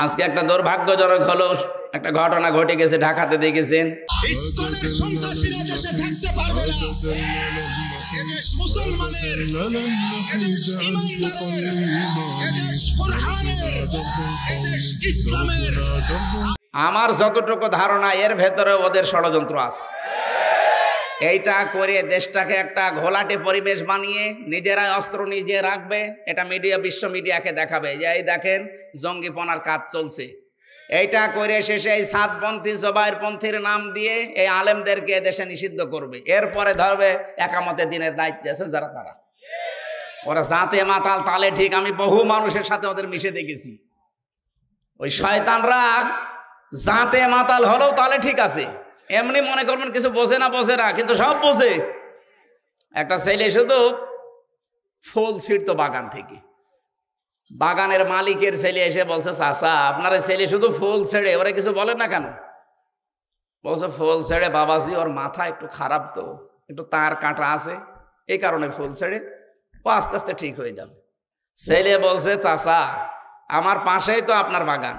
আজকে একটা দুর্ভাগ্যজনক হলো, একটা ঘটনা ঘটে গেছে ঢাকাতে, দেখেছেন। ইসকনের সন্ত্রাসীরা দেশে থাকতে পারবে না। এদেশ মুসলমানের, এদেশ ইমানদারের, এদেশ কোরআনের, এদেশ ইসলামের। আমার যতটুকু ধারণা এর ভেতরে ওদের ষড়যন্ত্র আছে। এইটা করে দেশটাকে একটা ঘোলাটে পরিবেশ বানিয়ে নিজেরাই অস্ত্র নিজে রাখবে, এটা মিডিয়া, বিশ্ব মিডিয়াকে দেখাবে যে এই দেখেন জঙ্গিপনার কাজ চলছে। এইটা করে শেষে এই সাতপন্থী জবাইরপন্থীর নাম দিয়ে এই আলেমদেরকে দেশে নিষিদ্ধ করবে। এরপরে ধরবে একামতে দিনের দায়িত্বে আছে যারা, তারা ওরা জাতে মাতাল তালে ঠিক। আমি বহু মানুষের সাথে ওদের মিশে দেখেছি। ওই শয়তানরা জাতে মাতাল হলেও তালে ঠিক আছে, এমনি মনে করবেন কিছু বোঝে না, কিন্তু সব বোঝে। একটা ছেলে শুধু ফুল ছিঁড়তো বাগান থেকে, বাগানের মালিকের ছেলে এসে বলছে, চাচা আপনার ছেলে শুধু ফুল ছেড়ে, ওরা কিছু বলেন না কেন? বলছে ফুল ছেড়ে বাবাজি ওর মাথা একটু খারাপ, তো একটু তার কাঁটা আছে, এই কারণে ফুল ছেড়ে, ও আস্তে আস্তে ঠিক হয়ে যাবে। ছেলে বলছে, চাচা আমার পাশেই তো আপনার বাগান,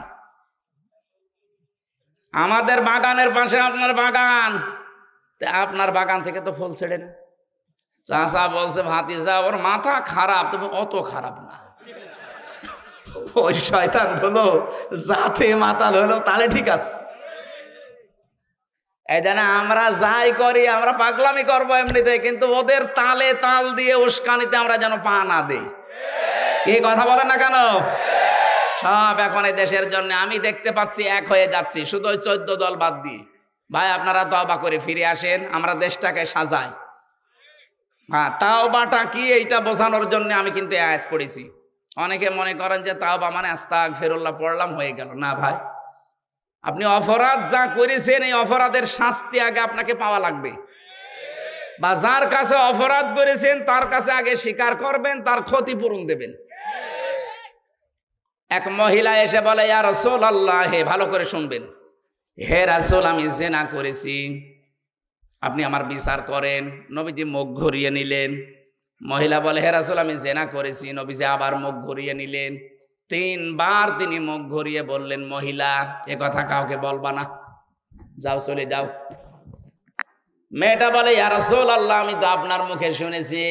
আমাদের বাগানের পাশে আপনার বাগান, আপনার বাগান থেকে তো ফুল ছেড়ে না। চাচা বলছে, ভাতিজা ওর মাথা খারাপ, তবে অত খারাপ না। ওই শয়তান হলো জাতে মাতাল হলো তাহলে ঠিক আছে। এই জন্য আমরা যাই করি, আমরা পাগলামি করবো এমনিতে, কিন্তু ওদের তালে তাল দিয়ে উস্কানিতে আমরা যেন পা না দিই। কি কথা বলেন না কেন? সব এখন এই দেশের জন্য আমি দেখতে পাচ্ছি এক হয়ে যাচ্ছি, শুধু ওই 14 দল বাদ দিয়ে। ভাই আপনারা তওবা করে ফিরে আসেন, আমরা দেশটাকে সাজাই। হ্যাঁ, তাওবাটা কি এইটা বোঝানোর জন্য আমি কিন্তু আয়াত পড়েছি। অনেকে মনে করেন যে তাওবা মানে আস্তাগফিরুল্লাহ পড়লাম হয়ে গেল। না ভাই, আপনি অপরাধ যা করেছেন এই অপরাধের শাস্তি আগে আপনাকে পাওয়া লাগবে, বা যার কাছে অপরাধ করেছেন তার কাছে আগে স্বীকার করবেন, তার ক্ষতিপূরণ দেবেন। এক মহিলা এসে বলে, ইয়া রাসূলুল্লাহ, হে ভালো করে শুনবেন, হে রাসূল আমি জিনা করেছি, আপনি আমার বিচার করেন। নবীজি মুখ ঘুরিয়ে নিলেন। মহিলা বলে, হে রাসূল আমি জিনা করেছি। নবীজি আবার মুখ ঘুরিয়ে নিলেন। 3 বার তিনি মুখ ঘুরিয়ে বললেন, মহিলা এ কথা কাউকে বলবা না, যাও চলে যাও। মেয়েটা বলে, ইয়া রাসূলুল্লাহ আমি তো আপনার মুখে শুনেছি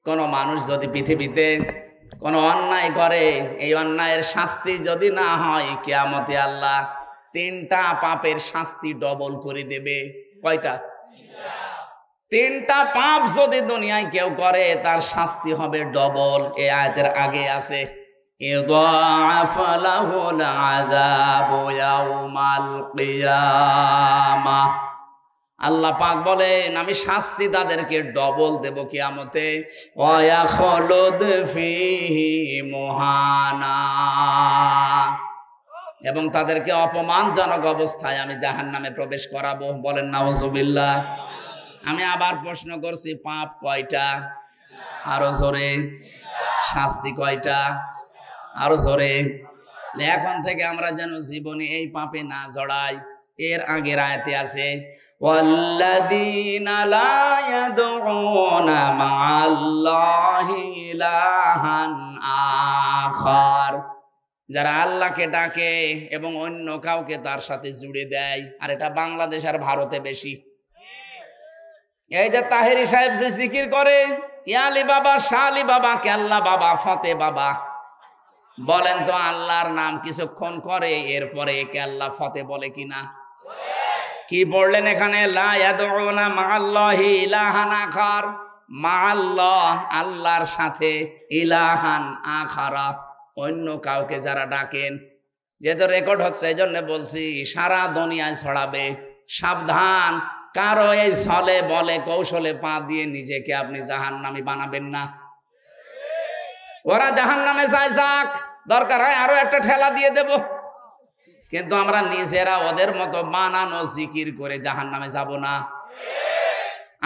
কোন মানুষ যদি পৃথিবীতে কোন অন্যায় করে, এই অন্যায়ের শাস্তি যদি না হয় কিয়ামতে আল্লাহ 3টা পাপের শাস্তি ডবল করে দেবে। কয়টা? 3টা পাপ যদি দুনিয়ায় কেউ করে তার শাস্তি হবে ডবল। এই আয়াতের আগে আছে, ইদাআফ লাহুল আযাবু ইয়াউমাল কিয়ামাহ। আল্লাহ পাক বলেন আমি শাস্তি তাদেরকে ডবল দেব কিয়ামতে। ওয়া খালুদ ফীহি মুহানা, এবং তাদেরকে অপমানজনক অবস্থায় আমি জাহান্নামে প্রবেশ করাবো। বলেন নাউজুবিল্লাহ। আমি আবার প্রশ্ন করছি, পাপ কয়টা? আরো জোরে। শাস্তি কয়টা? আরো জোরে। এখন থেকে আমরা যেন জীবনে এই পাপে না জড়াই। এর আগের আয়াতে আছে, ওয়াল্লাযীনা লা ইয়াদউনা মা'আল্লাহি ইলাহান আখার, যারা আল্লাহকে ডাকে এবং অন্য কাউকে তার সাথে জুড়ে দেয়। আর এটা বাংলাদেশ আর ভারতে বেশি। এই যে তাহেরি সাহেব যে জিকির করে, ইয়ালি বাবা, শালি বাবা, কেল্লা বাবা, ফতে বাবা, বলেন তো আল্লাহর নাম কিছুক্ষণ করে এরপরে কেল্লা ফতে বলে কিনা? কি পড়লেন এখানে? লা ইয়াদউনা মা'আল্লাহি ইলাহান আখার, মা'আল্লাহ আল্লাহর সাথে, ইলাহান আখারা অন্য কাউকে যারা ডাকেন। যেহেতু রেকর্ড হচ্ছে এই জন্য বলছি, সারা দুনিয়ায় ছড়াবে, সাবধান। কারো এই ছলে বলে কৌশলে পা দিয়ে নিজেকে আপনি জাহান্নামী বানাবেন না। ওরা জাহান্নামে যায়, যাক, দরকার হয় আরো একটা ঠেলা দিয়ে দেব, কিন্তু আমরা নিজেরা ওদের মতো বানানো জিকির করে জাহান্নামে যাব না।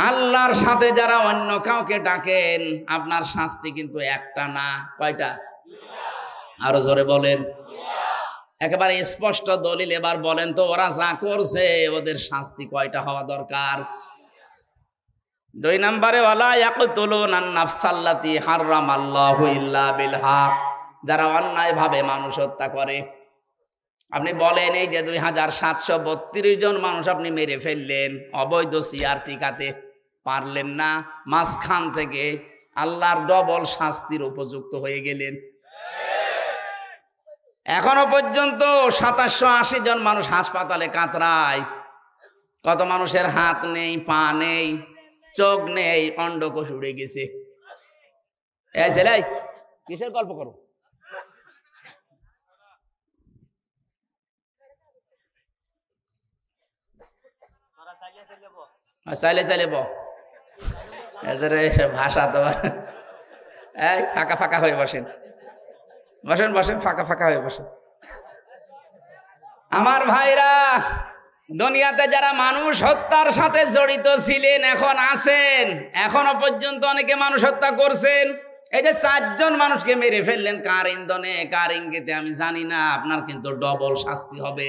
আল্লাহর সাথে যারা অন্য কাউকে ডাকেন আপনার শাস্তি কিন্তু একটা না, কয়টা? আরো জোরে বলেন। একেবারে স্পষ্ট দলিল। এবার বলেন তো ওরা যা করছে ওদের শাস্তি কয়টা হওয়া দরকার? 2 নম্বরে, ওয়ালা ইয়াকতুলুনান নাফসাল্লাতী হারামাল্লাহু ইল্লা বিল হক, যারা অন্যায় ভাবে মানুষ হত্যা করে। আপনি বলেন এই যে 2732 জন মানুষ আপনি মেরে ফেললেন, অবৈধ সিয়ার টিকাতে পারলেন না, মাঝখান থেকে আল্লাহর ডবল শাস্তির উপযুক্ত হয়ে গেলেন। এখনো পর্যন্ত 2780 জন মানুষ হাসপাতালে কাতরায়। কত মানুষের হাত নেই, পা নেই, চোখ নেই, অন্ডকোষ উড়ে গেছে। এই ছেলে কিসের গল্প করো? চাইলে চাইলে এদের ভাষা তো এই ফাঁকা ফাঁকা হয়ে বসেন, বসেন বসেন, ফাঁকা ফাঁকা হয়ে বসেন। আমার ভাইরা, দুনিয়াতে যারা মানুষ হত্যার সাথে জড়িত ছিলেন, এখন আছেন, এখনো পর্যন্ত অনেকে মানুষ হত্যা করছেন। এই যে 4 জন মানুষকে মেরে ফেললেন, কার ইন্ধনে কার ইঙ্গিতে আমি জানি না, আপনার কিন্তু ডবল শাস্তি হবে।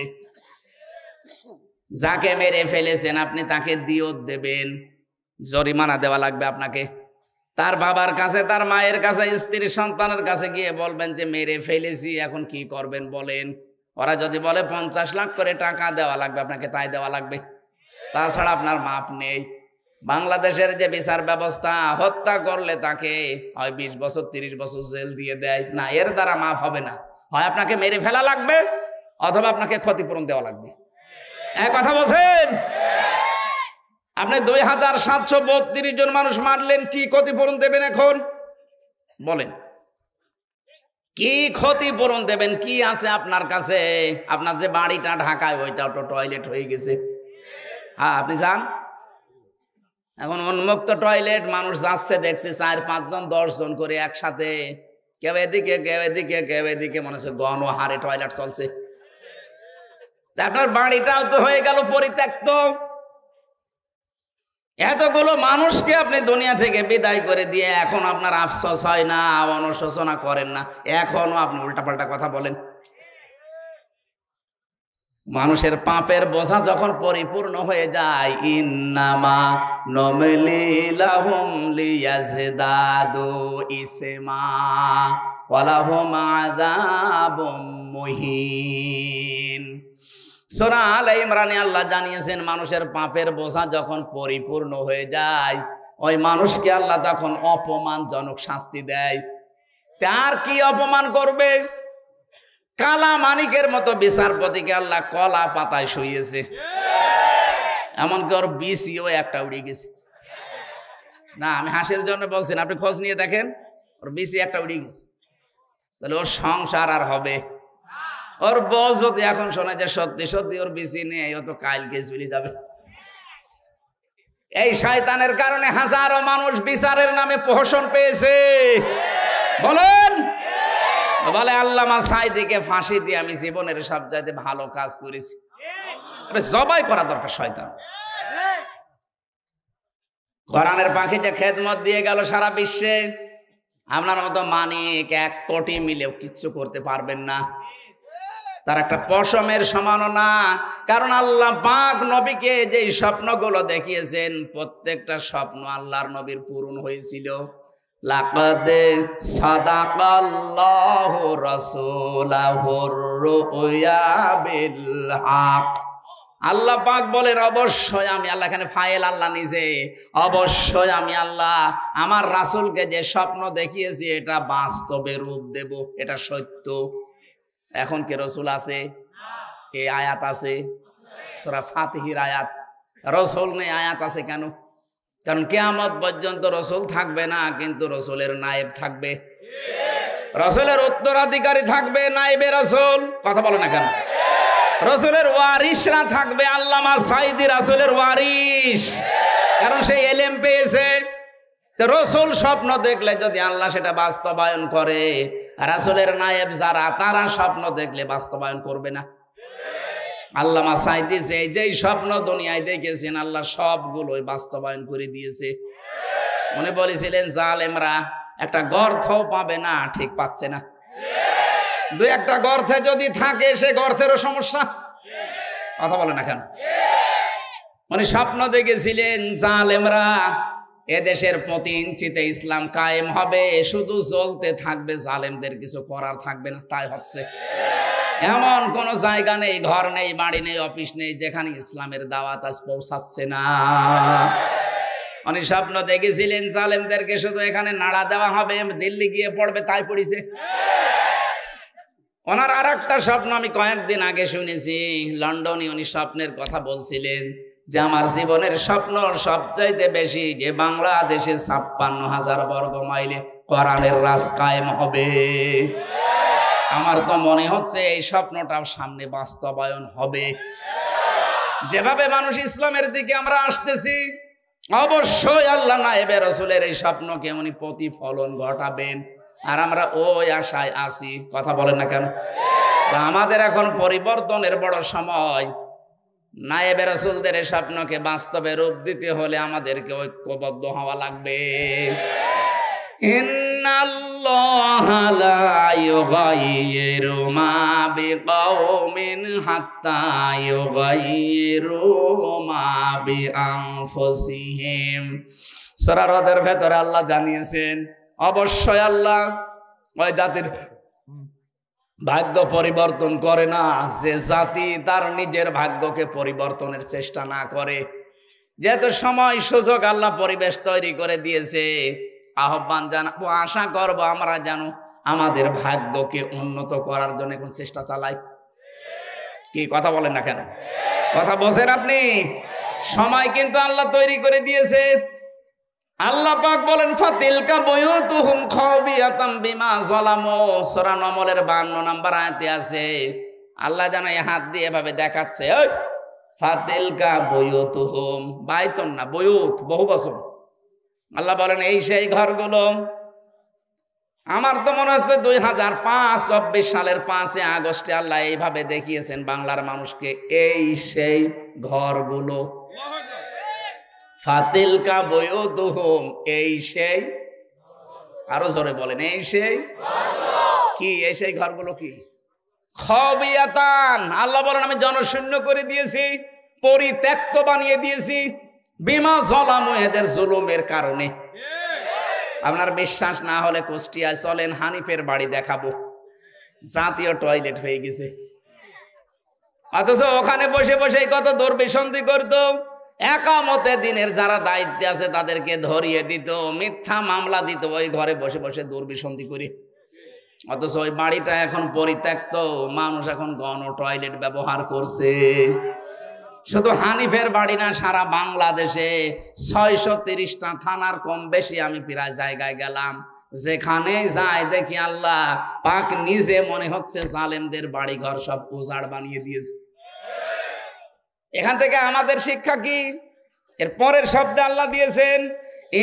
যাকে মেরে ফেলেছেন আপনি তাকে দিয়ত দেবেন, জরিমানা দেওয়া লাগবে আপনাকে। তার বাবার কাছে, তার মায়ের কাছে, স্ত্রীর সন্তানের কাছে গিয়ে বলবেন যে মেরে ফেলেছি, এখন কি করবেন বলেন। ওরা যদি বলে 50 লাখ করে টাকা দেওয়া লাগবে আপনাকে, তাই দেওয়া লাগবে, তাছাড়া আপনার মাপ নেই। বাংলাদেশের যে বিচার ব্যবস্থা, হত্যা করলে তাকে হয় 20 বছর 30 বছর জেল দিয়ে দেয়, না এর দ্বারা মাপ হবে না। হয় আপনাকে মেরে ফেলা লাগবে অথবা আপনাকে ক্ষতিপূরণ দেওয়া লাগবে। এক কথা বলছেন? আপনি 2732 জন মানুষ মারলেন, কি ক্ষতিপূরণ দেবেন এখন বলেন? কি ক্ষতিপূরণ দেবেন? কি আছে আপনার কাছে? আপনার যে বাড়িটা ঢাকায়, ওইটাও তো টয়লেট হয়ে গেছে। হ্যাঁ, আপনি যান, এখন উন্মুক্ত টয়লেট, মানুষ যাচ্ছে দেখছে 4-5 জন 10 জন করে একসাথে, কেউ এদিকে কেউ এদিকে কেউ এদিকে, মনে হচ্ছে গণহারে টয়লেট চলছে। আপনার বাড়িটাও তো হয়ে গেল পরিত্যক্ত। এতগুলো মানুষকে আপনি দুনিয়া থেকে বিদায় করে দিয়ে এখন আপনার আফসোস হয় না, অনুশোচনা করেন না, এখনো আপনি উল্টাপাল্টা কথা বলেন। মানুষের পাপের বোঝা যখন পরিপূর্ণ হয়ে যায়, ইন্নামা নমলি লাহুম লিয়াজদাদু ইসমা ওয়া লাহুম আযাবুম মুহিন। সূরা আলে ইমরানে আল্লাহ জানিয়েছেন, মানুষের পাপের বোঝা যখন পরিপূর্ণ হয়ে যায়, ওই মানুষকে আল্লাহ তখন অপমানজনক শাস্তি দেয়। তার কি অপমান করবে? কালা মানিকের মতো বিচারপতিকে আল্লাহ কলা পাতায় শুইয়েছে, এমনকি ওর বিসিও একটা উড়ে গেছে। না, আমি হাসির জন্য বলছি না, আপনি খোঁজ নিয়ে দেখেন, ওর বিসি একটা উড়ে গেছে। তাহলে ওর সংসার আর হবে? ওর বউ যদি এখন শোনে যে সত্যি সত্যি ওর বিসি নেই, ও তো কালকে চলে যাবে। এই শয়তানের কারণে হাজারো মানুষ বিচারের নামে প্রহসন পেয়েছে। বলেন, বলে আল্লামা সাঈদীকে ফাঁসি দিয়ে আমি জীবনের সবচাইতে ভালো কাজ করেছি। জবাই করা দরকার শয়তান। কোরআনের পাখিটা খেদমত দিয়ে গেল সারা বিশ্বে। আপনার মতো মানিক 1 কোটি মিলেও কিচ্ছু করতে পারবেন না, তার একটা পশমের সমানও না। কারণ আল্লাহ পাক নবীকে যে স্বপ্নগুলো দেখিয়েছেন, প্রত্যেকটা স্বপ্ন আল্লাহর নবীর পূরণ হয়েছিল। লাকাদ সাদাকাল্লাহু রাসূলাহুর রুয়া বিল হক। আল্লাহ পাক বলেন, অবশ্যই আমি আল্লাহ, এখানে ফাইল আল্লাহ নিজে, অবশ্যই আমি আল্লাহ আমার রাসূলকে যে স্বপ্ন দেখিয়েছি এটা বাস্তবে রূপ দেব, এটা সত্য। এখন কি রসুল আছে? এই আয়াত আছে, সূরা ফাতিহির আয়াত। রসুল নেই, আয়াত আছে কেন? কারণ কিয়ামত পর্যন্ত রসুল থাকবে না, কিন্তু রসুলের নায়েব থাকবে, রসুলের উত্তরাধিকারী থাকবে, নায়েবে রসুল। কথা বলো না কেন? রসুলের ওয়ারিসরা থাকবে। আল্লামা সাঈদী রসুলের ওয়ারিস, কারণ সে এলেম পেয়েছে। রসুল স্বপ্ন দেখলে যদি আল্লাহ সেটা বাস্তবায়ন করে, রাসূলের নায়েব যারা, তারা স্বপ্ন দেখলে বাস্তবায়ন করবে না। আল্লামা সাঈদী যেই স্বপ্ন দুনিয়ায় দেখেছেন, আল্লাহ সবগুলোই বাস্তবায়ন করে দিয়েছে। উনি বলেছিলেন জালেমরা একটা গর্ত পাবে না, ঠিক পাচ্ছে না। 2-1টা গর্তে যদি থাকে, সে গর্তেরও সমস্যা। কথা বলে না কেন? উনি স্বপ্ন দেখেছিলেন জালেমরা এদেশের প্রতি ইঞ্চিতে ইসলাম কায়েম হবে, শুধু চলতে থাকবে, জালেমদের কিছু করার থাকবে না। তাই হচ্ছে। এমন কোন জায়গা নেই, ঘর নেই, বাড়ি নেই, অফিস নেই যেখানে ইসলামের দাওয়াত আজ পৌঁছাচ্ছে না। উনি স্বপ্ন দেখেছিলেন জালেমদেরকে শুধু এখানে নাড়া দেওয়া হবে, দিল্লি গিয়ে পড়বে, তাই পড়িছে। ওনার আর একটা স্বপ্ন আমি কয়েকদিন আগে শুনেছি, লন্ডনে উনি স্বপ্নের কথা বলছিলেন যে আমার জীবনের স্বপ্ন সবচাইতে বেশি যে বাংলাদেশে ৫৬,০০০ বর্গ মাইলে কোরআনের রাজ কায়েম হবে। আমার তো মনে হচ্ছে এই স্বপ্নটাও সামনে বাস্তবায়ন হবে। যেভাবে মানুষ ইসলামের দিকে আমরা আসতেছি, অবশ্যই আল্লাহ নায়েবে রাসূলের এই স্বপ্নকে উনি প্রতিফলন ঘটাবেন, আর আমরা ওই আশায় আছি। কথা বলেন না কেন? আমাদের এখন পরিবর্তনের বড় সময়। নায়েবে রাসূলদের এই স্বপ্নকে বাস্তবে রূপ দিতে হলে আমাদেরকে ঐক্যবদ্ধ হওয়া লাগবে। ইন্নাল্লাহা লা ইউগাইয়িরু মা বিকাওমিন হাত্তা ইউগাইয়িরু মা বিআনফুসিহিম। সূরা রদের ভেতরে আল্লাহ জানিয়েছেন অবশ্যই আল্লাহ ওই জাতির ভাগ্য পরিবর্তন করে না যে জাতি তার নিজের ভাগ্যকে পরিবর্তনের চেষ্টা না করে। যেহেতু সময় সুযোগ আল্লাহ পরিবেশ তৈরি করে দিয়েছে, আহ্বান জানাবো, আশা করবো আমরা যেন আমাদের ভাগ্যকে উন্নত করার জন্য কোন চেষ্টা চালাই। কি কথা বলেন না কেন? কথা বলছেন আপনি? সময় কিন্তু আল্লাহ তৈরি করে দিয়েছে। আল্লাহ পাক বলেন ফাতিলকা বুয়ুতুহুম খাবিয়াতাম বিমা যালামু। সূরা নমলের 52 নম্বর আয়াতে আছে। আল্লাহ জানা এই হাত দিয়ে এভাবে দেখাচ্ছে, ওই ফাতিলকা বুয়ুতুহুম, বাইতুন না বুয়ুত, বহু বচন। আল্লাহ বলেন এই সেই ঘরগুলো। আমার তো মনে হচ্ছে ২০০৫-২৪ সালের ৫ আগস্টে আল্লাহ এইভাবে দেখিয়েছেন বাংলার মানুষকে, এই সেই ঘরগুলো। ফাতিলকা বুয়ুতুহুম, এই সেই, আরো জোরে বলেন, এই সেই কি? এই সেই ঘরগুলো কি? খাবিয়াতান। আল্লাহ বলেন আমি জনশূন্য করে দিয়েছি, পরিত্যক্ত বানিয়ে দিয়েছি, বিমা যালামু, এদের জুলুমের কারণে। আপনার বিশ্বাস না হলে কুষ্টিয়ায় চলেন, হানিফের বাড়ি দেখাবো, জাতীয় টয়লেট হয়ে গেছে। অথচ ওখানে বসে বসে কত দুর্বিসন্ধি করতো। একামতে দিনের যারা দায়িত্বে আছে তাদেরকে ধরিয়ে দিত, মিথ্যা মামলা দিত, ওই ঘরে বসে বসে দুর্বিসন্ধি করে। অথচ ওই বাড়িটা এখন পরিত্যক্ত, মানুষ এখন গণ টয়লেট ব্যবহার করছে। শুধু হানিফের বাড়ি না, সারা বাংলাদেশে ৬৩০টা থানার কম বেশি আমি প্রায় জায়গায় গেলাম, যেখানে যাই দেখি আল্লাহ পাক নিজে মনে হচ্ছে জালেমদের বাড়ি ঘর সব উজাড় বানিয়ে দিয়েছে। এখান থেকে আমাদের শিক্ষা কি? এর পরের শব্দে আল্লাহ দিয়েছেন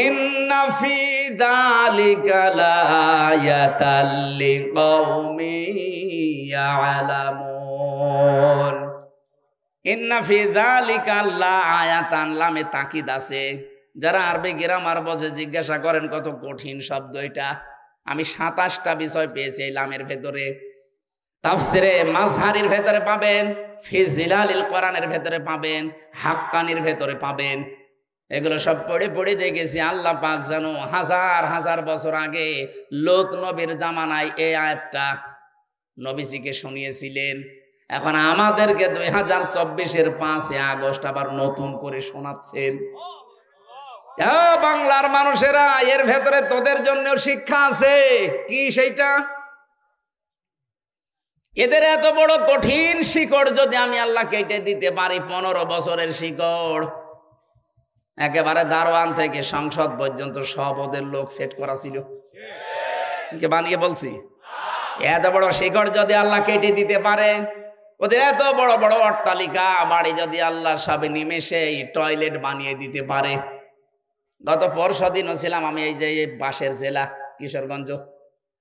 ইন্না ফি যালিকা লায়াতাল লিকাওমিন ইয়ালামুন। ইন্না ফি যালিকা লায়াতান, লামে তাকিদ আছে। যারা আরবি গ্রামার বোঝে জিজ্ঞাসা করেন কত কঠিন শব্দ এটা। আমি ২৭টা বিষয় পেয়েছি এই লামের ভেতরে। তাফসিরে মাজহারির ভেতরে পাবেন, ফি জিলালিল কোরআনের ভেতরে পাবেন, হাক্কানির ভেতরে পাবেন। এগুলো সব পড়ে পড়ে দেখেছি আল্লাহ পাক জানো হাজার হাজার বছর আগে লূত নবীর জামানায় এই আয়াতটা নবীজিকে শুনিয়েছিলেন। এখন আমাদেরকে ২০২৪-এর ৫ আগস্ট আবার নতুন করে শোনাচ্ছেন। বাংলার মানুষেরা, এর ভেতরে তোদের জন্য শিক্ষা আছে। কি সেইটা? এদের এত বড় কঠিন শিকড় যদি আমি আল্লাহ কেটে দিতে পারি, ১৫ বছরের শিকড়, একেবারে দারোয়ান থেকে সংসদ পর্যন্ত সব ওদের লোক সেট করা ছিল, বানিয়ে বলছি। এত বড় শিকড় যদি আল্লাহ কেটে দিতে পারে, ওদের এত বড় বড় অট্টালিকা বাড়ি যদি আল্লাহ সব নিমেষে টয়লেট বানিয়ে দিতে পারে। গত পরশুদিনও ছিলাম আমি এই যে পাশের জেলা কিশোরগঞ্জ,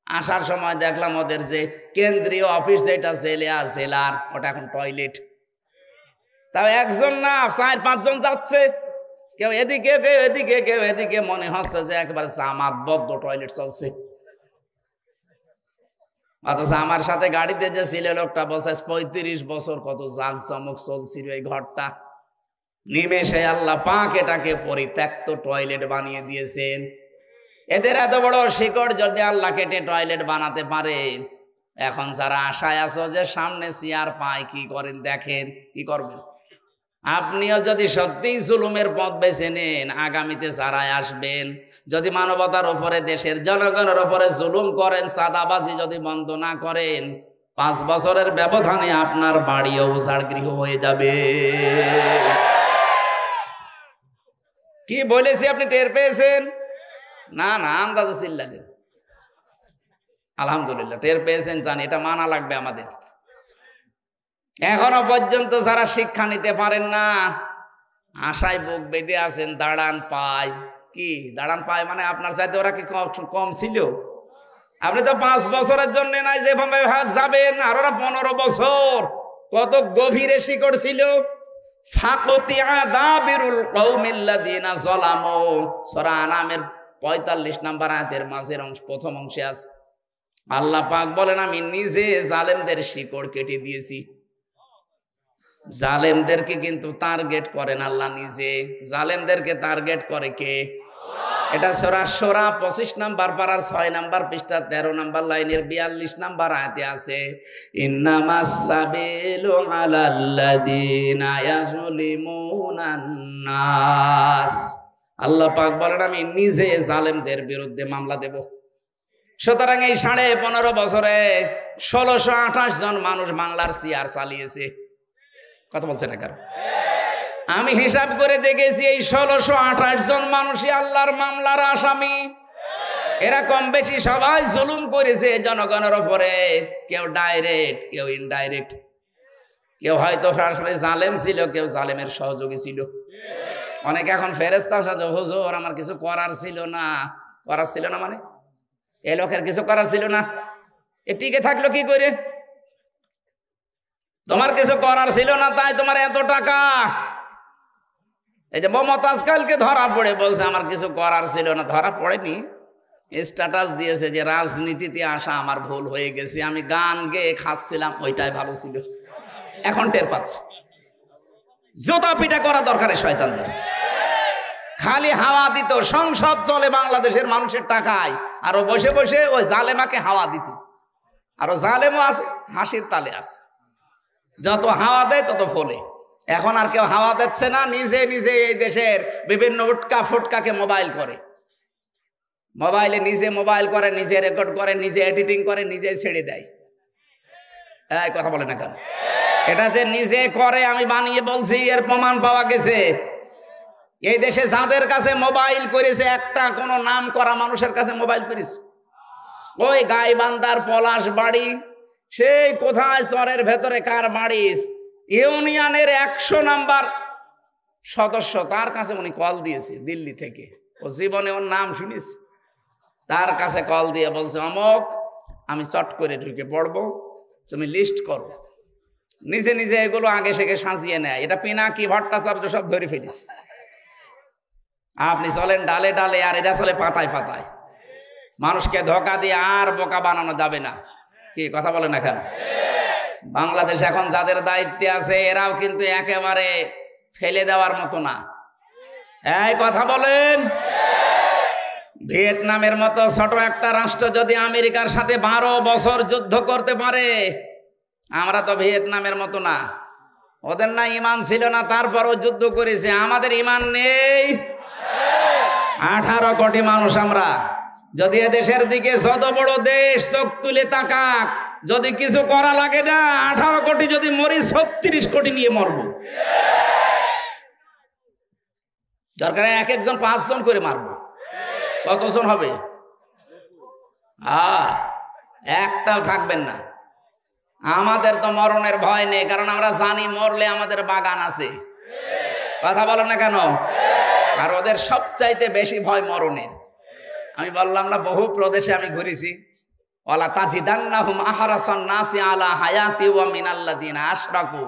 আসার সময় দেখলাম ওদের যে কেন্দ্রীয় অফিস যেটা জেলার, ওটা এখন টয়লেট। তাও একজন না, ৪-৫ জন যাচ্ছে, কেউ এদিকে কেউ এদিকে কেউ এদিকে, মনে হচ্ছে যে একেবারে জামাতবদ্ধ টয়লেট চলছে। অথচ আমার সাথে গাড়িতে যে ছিল লোকটা বলছে ৩৫ বছর কত জাঁকজমক চলছিল এই ঘরটা, নিমেষে আল্লাহ পাক এটাকে পরিত্যক্ত টয়লেট বানিয়ে দিয়েছেন। এদের এত বড় শিকড় যদি আল্লাহ কেটে টয়লেট বানাতে পারে, এখন যারা আশায় আছো যে সামনে চেয়ার পায়, কি করেন দেখেন, কি করবেন? আপনিও যদি সত্যিই জুলুমের পথ বেছে নেন, আগামীতে যারা আসবেন, যদি মানবতার উপরে, দেশের জনগণের উপরে জুলুম করেন, চাঁদাবাজি যদি বন্ধ না করেন, 5 বছরের ব্যবধানে আপনার বাড়িও উজাড় গৃহ হয়ে যাবে। কি বলেছি আপনি টের পেয়েছেন? না না, আন্দাজে চিল্লালেন। আলহামদুলিল্লাহ টের পেয়েছেন, জানি এটা মানা লাগবে আমাদের। এখনো পর্যন্ত যারা শিক্ষা নিতে পারেন না, আশায় বুক বেঁধে আছেন, দাঁড়ান পায়। কি দাঁড়ান পায় মানে? আপনার চাইতে ওরা কি কম ছিল? আপনি তো 5 বছরের জন্য নাই যেভাবে যাবেন, আর ওরা 15 বছর। কত গভীরে শিকড় ছিল। ফাকতিয়া দাবিরুল কওমিল্লাযিনা যালামু, সূরা আনামের 45 নম্বর আয়াতের মাঝের প্রথম অংশে আছে আল্লাহ পাক বলেন, আমি নিজে জালেমদের শিকড় কেটে দিয়েছি। জালেমদেরকে কিন্তু টার্গেট করেন আল্লাহ নিজে। জালেমদেরকে টার্গেট করে কে? এটা সূরা শূরা 25 নাম্বার পারার 6 নাম্বার পৃষ্ঠা 13 নাম্বার লাইনের 42 নাম্বার আয়াতে আছে, ইন্নামাস সাবিলু আলাল্লাযিনা ইয়াজলিমুনান নাস। আল্লাহ পাক বলেন, আমি নিজে জালেমদের বিরুদ্ধে মামলা দেব। সুতরাং এই 15.5 বছরে 1628 জন মানুষ বাংলার চেয়ার চালিয়েছে। কথা বলছেন না কারণ? আমি হিসাব করে দেখেছি, এই 1628 জন মানুষই আল্লাহর মামলার আসামি। এরা কম বেশি সবাই জুলুম করেছে জনগণের উপরে, কেউ ডাইরেক্ট, কেউ ইনডাইরেক্ট। কেউ হয়তো সরাসরি জালেম ছিল, কেউ জালেমের সহযোগী ছিল। অনেকে এখন ফেরেশতা সাজে, হুজুর আমার কিছু করার ছিল না। করার ছিল না মানে? এই লোকের কিছু করার ছিল না, এ টিকে থাকলো কি করে? তোমার কিছু করার ছিল না, তাই তোমার এত টাকা। এই যে মমতাজ কালকে ধরা পড়ে বলছে আমার কিছু করার ছিল না। ধরা পড়েনি, স্ট্যাটাস দিয়েছে যে রাজনীতিতে আসা আমার ভুল হয়ে গেছে, আমি গান গেয়ে খাচ্ছিলাম, ওইটাই ভালো ছিল। এখন টের পাচ্ছে। জুতা পিটা করা দরকার শয়তানদের। খালি হাওয়া দিত, সংসদ চলে বাংলাদেশের মানুষের টাকায়, আর ও বসে বসে ওই জালেমাকে হাওয়া দিত। আরো জালেমও আছে, হাসির তালে আছে। যত হাওয়া দেয় তত ফলে। এখন আর কেউ হাওয়া দিচ্ছে না, নিজে নিজে এই দেশের বিভিন্ন উটকা ফুটকাকে মোবাইল করে, মোবাইলে নিজে মোবাইল করে, নিজে রেকর্ড করে, নিজে এডিটিং করে, নিজে ছেড়ে দেয়। এই কথা বলে না কেন? এটা যে নিজে করে আমি বানিয়ে বলছি, এর প্রমাণ পাওয়া গেছে। এই দেশে যাদের কাছে মোবাইল করেছে, একটা কোনো নাম করা মানুষের কাছে মোবাইল করেছে। ওই গাইবান্ধার পলাশ বাড়ি, সেই কোথায় চরের ভেতরে কার বাড়ি, ইউনিয়নের 100 নাম্বার সদস্য, তার কাছে উনি কল দিয়েছে দিল্লি থেকে। ও জীবনে ওর নাম শুনেছে। তার কাছে কল দিয়ে বলছে, অমক আমি চট করে ঢুকে পড়বো, তুমি লিস্ট করো। নিজে নিজে এগুলো আগে সেকে সাজিয়ে নেয়। এটা পিনাকি ভট্টাচার্য সব ধরে ফেলেছে। আপনি চলেন ডালে ডালে, আর এরা চলে পাতায় পাতায়। মানুষকে ধোকা দিয়ে আর বোকা বানানো যাবে না। কি কথা বলেন? এখন বাংলাদেশ এখন যাদের দায়িত্বে আছে, এরাও কিন্তু একেবারে ফেলে দেওয়ার মতো না। এই কথা বলেন। ভিয়েতনামের মতো ছোট একটা রাষ্ট্র যদি আমেরিকার সাথে 12 বছর যুদ্ধ করতে পারে, আমরা তো ভিয়েতনামের মতো না। ওদের না ইমান ছিল না, তারপরও যুদ্ধ করেছে। আমাদের ইমান নেই। 18 কোটি মানুষ আমরা। যদি এদেশের দিকে যত বড় দেশ চোখ তুলে তাকাক, যদি কিছু করা লাগে না, 18 কোটি যদি মরি, 36 কোটি নিয়ে মরব। দরকার এক একজন 5 জন করে মারব। কতজন হবে? একটাও থাকবেন না। আমাদের তো মরণের ভয় নেই, কারণ আমরা জানি মরলে আমাদের বাগান আছে। কথা বলেন না কেন? আর ওদের সবচাইতে বেশি ভয় মরণের। আমি বললাম না, বহু প্রদেশে আমি ঘুরেছি। ওয়ালা তাজিদান্নাহুম আহরাসান নাসি আলা হায়াতি ওয়া মিনাল্লাযিনা আশরাকু।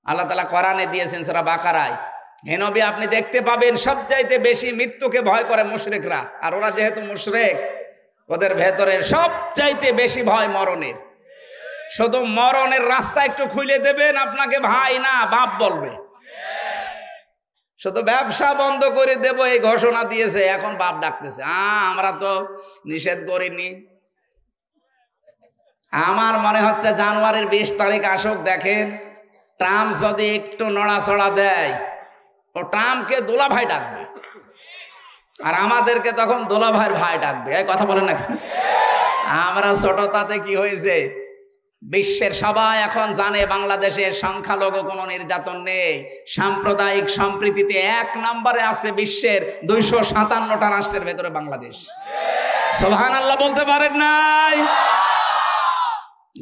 আল্লাহ তাআলা কোরআনে দিয়েছেন সূরা বাকারায়, হে নবী আপনি দেখতে পাবেন সবচাইতে বেশি মৃত্যুকে ভয় করে মুশরিকরা। আর ওরা যেহেতু মুশরিক, ওদের ভেতরে সবচাইতে বেশি ভয় মরণের। শুধু মরণের রাস্তা একটু খুলে দেবেন, আপনাকে ভাই না বাপ বলবে। শুধু ব্যবসা বন্ধ করে দেব এই ঘোষণা দিয়েছে, এখন বাপ ডাকতেছে। আমরা তো নিষেধ করিনি। আমার মনে হচ্ছে জানুয়ারির 20 তারিখ আসুক, দেখেন ট্রাম্প যদি একটু নড়াচড়া দেয় ও ট্রাম্পকে দোলা ভাই ডাকবে, আর আমাদেরকে তখন দোলা ভাইয়ের ভাই ডাকবে। এই কথা বলেন না, আমরা ছোটতাতে কি হয়েছে, বিশ্বের সবাই এখন জানে বাংলাদেশের সংখ্যালঘু কোনো নির্যাতন নেই, সাম্প্রদায়িক সম্প্রীতিতে 1 নম্বরে আছে বিশ্বের 257টা রাষ্ট্রের ভেতরে বাংলাদেশ। সুবহানাল্লাহ বলতে পারেন নাই?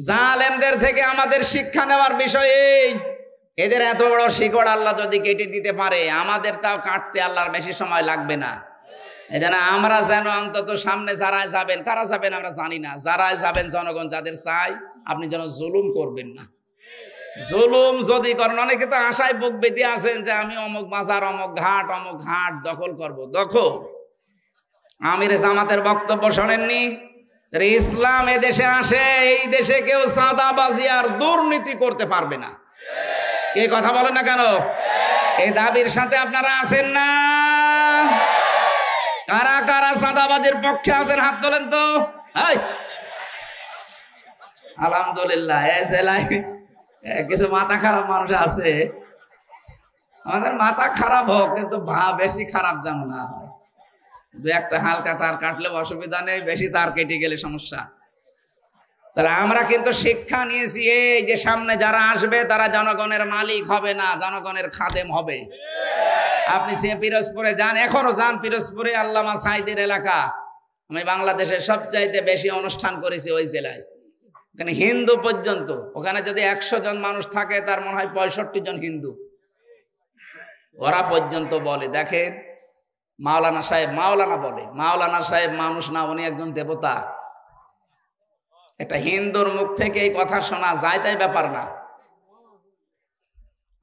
জালেমদের থেকে আমাদের শিক্ষা নেওয়ার বিষয় এই, এদের এত বড় শিকড় আল্লাহ যদি কেটে দিতে পারে, আমাদের তাও কাটতে আল্লাহর বেশি সময় লাগবে না। এজন্য আমরা যেন অন্তত সামনে যারাই যাবেন, কারা যাবেন আমরা জানি না, যারাই যাবেন জনগণ যাদের চাই, আপনি যেন জুলুম করবেন না। জুলুম যদি করেন, অনেকে তো আশায় বুক বেঁধে আছেন যে আমি অমুক বাজার, অমুক ঘাট দখল করব। দখল, আমির জামাতের বক্তব্য শোনেননি? ইসলাম এ দেশে আসে, এই দেশে কেউ চাঁদাবাজি আর দুর্নীতি করতে পারবে না। এই কথা বলেন না কেন? এই দাবির সাথে আপনারা আছেন না? কারা কারা চাঁদাবাজির পক্ষে আছেন হাত তোলেন তো। আলহামদুলিল্লাহ, এই জেলায় কিছু মাথা খারাপ মানুষ আছে। আমাদের মাথা খারাপ হোক, কিন্তু বেশি খারাপ যেন না হয়। 2-1টা হালকা তার কাটলে অসুবিধা নেই, বেশি তার কেটে গেলে সমস্যা। তাহলে আমরা কিন্তু শিক্ষা নিয়েছি এই যে সামনে যারা আসবে তারা জনগণের মালিক হবে না, জনগণের খাদেম হবে। আপনি পিরোজপুরে যান, এখনো যান পিরোজপুরে, আল্লামা সাঈদের এলাকা। আমি বাংলাদেশের সবচাইতে বেশি অনুষ্ঠান করেছি ওই জেলায়। ওখানে হিন্দু পর্যন্ত, ওখানে যদি 100 জন মানুষ থাকে তার মনে হয় 65 জন হিন্দু। ওরা পর্যন্ত বলে, দেখেন মাওলানা সাহেব, মাওলানা বলে, মাওলানা সাহেব মানুষ না, উনি একজন দেবতা। একটা হিন্দুর মুখ থেকে এই কথা শোনা যায় তাই ব্যাপার না।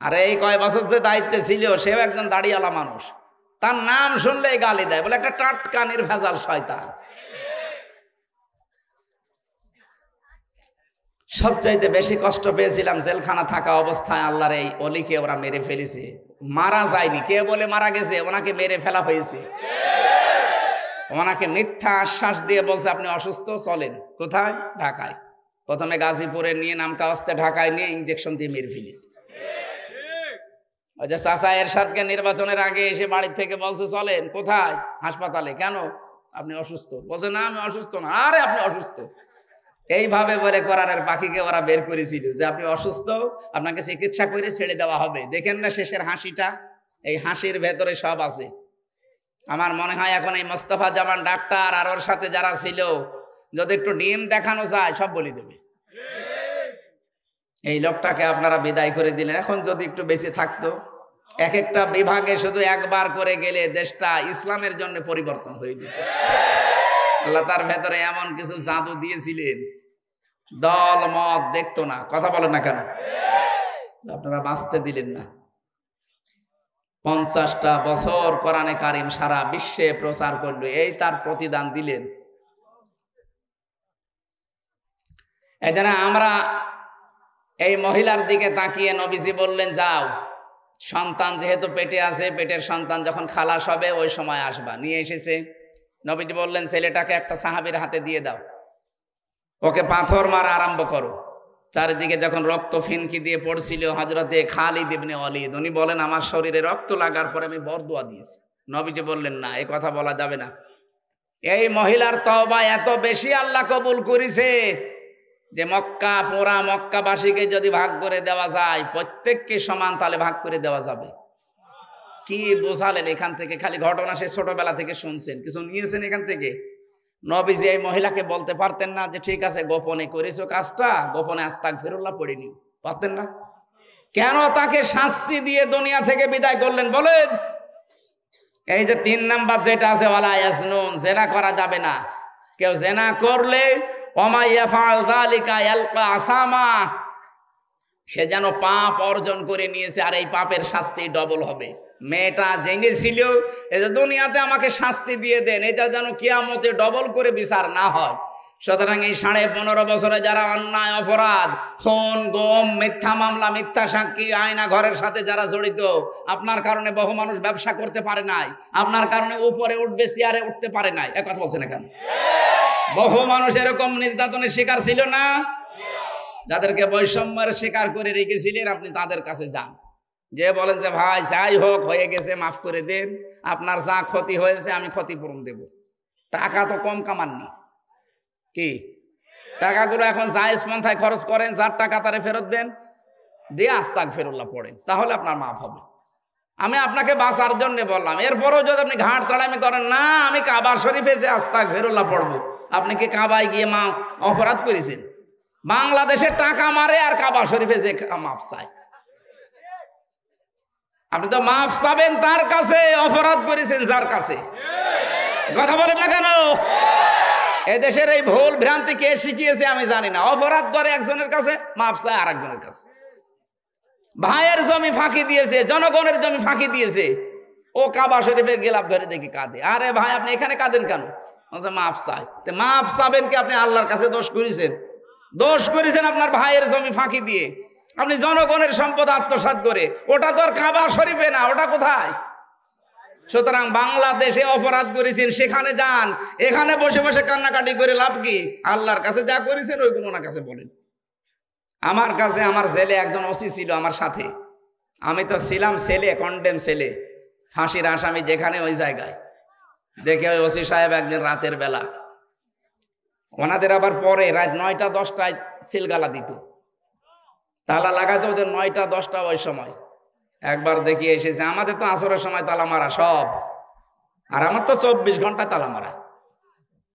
আর এই কয় বছর যে দায়িত্বে ছিল, সেও একজন দাড়িওয়ালা মানুষ, তার নাম শুনলেই গালি দেয়, বলে একটা টাটকা নির্ভেজাল শয়তান। সবচাইতে বেশি কষ্ট পেয়েছিলাম জেলখানা থাকা অবস্থায়। আল্লাহর এই অলিকে ওরা মেরে ফেলেছে। মারা যায়নি, কে বলে মারা গেছে, ওনাকে মেরে ফেলা হয়েছে। ওনাকে মিথ্যা আশ্বাস দিয়ে বলছে আপনি অসুস্থ, চলেন। কোথায়? ঢাকায়। প্রথমে গাজীপুরে নিয়ে নামকাওয়াস্তে ঢাকায় নিয়ে ইঞ্জেকশন দিয়ে মেরে ফেলেছে। ওই যে চাচা এরশাদকে নির্বাচনের আগে এসে বাড়ির থেকে বলছে চলেন। কোথায়? হাসপাতালে। কেন? আপনি অসুস্থ। বলছে না আমি অসুস্থ না। আরে আপনি অসুস্থ। এইভাবে বলে কোরআনের পাখিকে ওরা বের করেছিল যে আপনি অসুস্থ, আপনাকে চিকিৎসা করে ছেড়ে দেওয়া হবে। দেখেন না শেষের হাসিটা, এই হাসির ভেতরে সব আছে। আমার মনে হয় এখন এই মোস্তফা জামান ডাক্তার আর ওর সাথে যারা ছিল, যদি একটু ডিম দেখানো যায় সব বলে দেবে। এই লোকটাকে আপনারা বিদায় করে দিলেন। এখন যদি একটু বেশি থাকতো, এক একটা বিভাগে শুধু একবার করে গেলে দেশটা ইসলামের জন্য পরিবর্তন হয়ে যেত। আল্লাহ তার ভেতরে এমন কিছু জাদু দিয়েছিলেন, দল মত দেখতো না। কথা বলেন না কেন? আপনারা বাঁচতে দিলেন না। 50টা বছর কোরআনে কারিম সারা বিশ্বে প্রচার করলো, এই তার প্রতিদান দিলেন। এজন্য আমরা এই মহিলার দিকে তাকিয়ে নবীজি বললেন যাও, সন্তান যেহেতু পেটে আছে, পেটের সন্তান যখন খালাস হবে ওই সময় আসবা। নিয়ে এসেছে। নবীজি বললেন ছেলেটাকে একটা সাহাবীর হাতে দিয়ে দাও, ওকে পাথর মারা আরম্ভ করো। চারিদিকে যখন রক্ত ফিনকি দিয়ে পড়ছিল, হযরতে খালিদ ইবনে ওয়ালিদ উনি বলেন আমার শরীরে রক্ত লাগার পরে আমি বরদোয়া দিয়েছি। নবীজি বললেন না, এই কথা বলা যাবে না। এই মহিলার তওবা এত বেশি আল্লাহ কবুল করেছে যে মক্কা, পুরা মক্কাবাসীকে যদি ভাগ করে দেওয়া যায়, প্রত্যেককে সমান তালে ভাগ করে দেওয়া যাবে। কি বোঝালেন এখান থেকে? খালি ঘটনা সে ছোটবেলা থেকে শুনছেন, কিছু নিয়েছেন এখান থেকে? নবীজি এই মহিলাকে বলতে পারতেন না যে ঠিক আছে গোপনে করেছো কাজটা, গোপনে আস্তাগফিরুল্লাহ পড়ে নিও? পারতেন না? কেন তাকে শাস্তি দিয়ে দুনিয়া থেকে বিদায় করলেন বলেন? এই যে 3 নাম্বার যেটা আছে, ওয়ালা ইয়াজনুন, জেনা করা যাবে না। কেউ জেনা করলে ওমা ইয়াফআল যালিকা ইয়ালকা আসামা, সে যেন পাপ অর্জন করে নিয়েছে, আর এই পাপের শাস্তি ডবল হবে। মেয়েটা জেনেছিল এই যে দুনিয়াতে আমাকে শাস্তি দিয়ে দেন, এটা যেন কিয়ামতে ডবল করে বিচার না হয়। সুতরাং এই 15.5 বছরে যারা অন্যায় অপরাধ, খুন, গুম, মিথ্যা মামলা, মিথ্যা সাক্ষী, আয়না ঘরের সাথে যারা জড়িত, আপনার কারণে বহু মানুষ ব্যবসা করতে পারে নাই, আপনার কারণে উপরে উঠবে, চেয়ারে উঠতে পারে নাই, এ কথা বলছেন এখানে। বহু মানুষ এরকম নির্যাতনের শিকার ছিল না, যাদেরকে বৈষম্যের শিকার করে রেখেছিলেন, আপনি তাদের কাছে যান, যে বলেন যে ভাই যাই হোক হয়ে গেছে, মাফ করে দেন, আপনার যা ক্ষতি হয়েছে আমি ক্ষতিপূরণ দেব। টাকা তো কম কামাননি, কি টাকাগুলো এখন জায়েজ পন্থায় খরচ করেন, যার টাকা তারে ফেরত দেন, দিয়ে আস্তাগফিরুল্লাহ পড়েন, তাহলে আপনার মাফ হবে। আমি আপনাকে বাঁচার জন্য বললাম। এরপরও যদি আপনি ঘাট তাড়ামি করেন, না আমি কাবা শরীফে যে আস্তাগফিরুল্লাহ পড়বো, আপনি কি কাবায় গিয়ে অপরাধ করেছেন? বাংলাদেশে টাকা মারে আর কাবা শরীফে যে মাফ চায়। আপনি তো মাফ চাবেন তার কাছে, অপরাধ করেছেন যার কাছে। কথা বলেন না কেন? এদেশের এই ভুল ভ্রান্তি কে শিখিয়েছে আমি জানি না। অপরাধ করে একজনের কাছে, মাফ চায় আর একজনের কাছে। ভাইয়ের জমি ফাঁকি দিয়েছে, জনগণের জমি ফাঁকি দিয়েছে, ও কাবা শরীফে গেলাপ ধরে দেখি কাঁদে। আরে ভাই আপনি এখানে কাঁদেন কেন? মাফ চায়। মাফ চাবেন কি আপনি আল্লাহর কাছে দোষ করেছেন? দোষ করেছেন আপনার ভাইয়ের জমি ফাঁকি দিয়ে, আপনি জনগণের সম্পদ আত্মসাৎ করে। ওটা তো আর কাবা শরীফে না, ওটা কোথায়? সুতরাং বাংলাদেশে অপরাধ করেছেন, সেখানে যান। এখানে বসে বসে কান্নাকাটি করে লাভ কি? আল্লাহর কাছে যা করেছেন ওইগুলো ওনার কাছে বলেন। আমার কাছে আমার ছেলে একজন ওসি ছিল আমার সাথে, আমি তো ছিলাম ছেলে, কন্ডেম ছেলে, ফাঁসির আসামি যেখানে ওই জায়গায়। দেখে ওই ওসি সাহেব একদিন রাতের বেলা, ওনাদের আবার পরে রাত 9টা 10টায় সিলগালা দিত, তালা লাগাতো ওদের 9টা 10টা ওই সময়। একবার দেখি এসেছে, আমাদের তো আসরের সময় তালা মারা সব, আর আমার তো 24 ঘন্টা তালা মারা।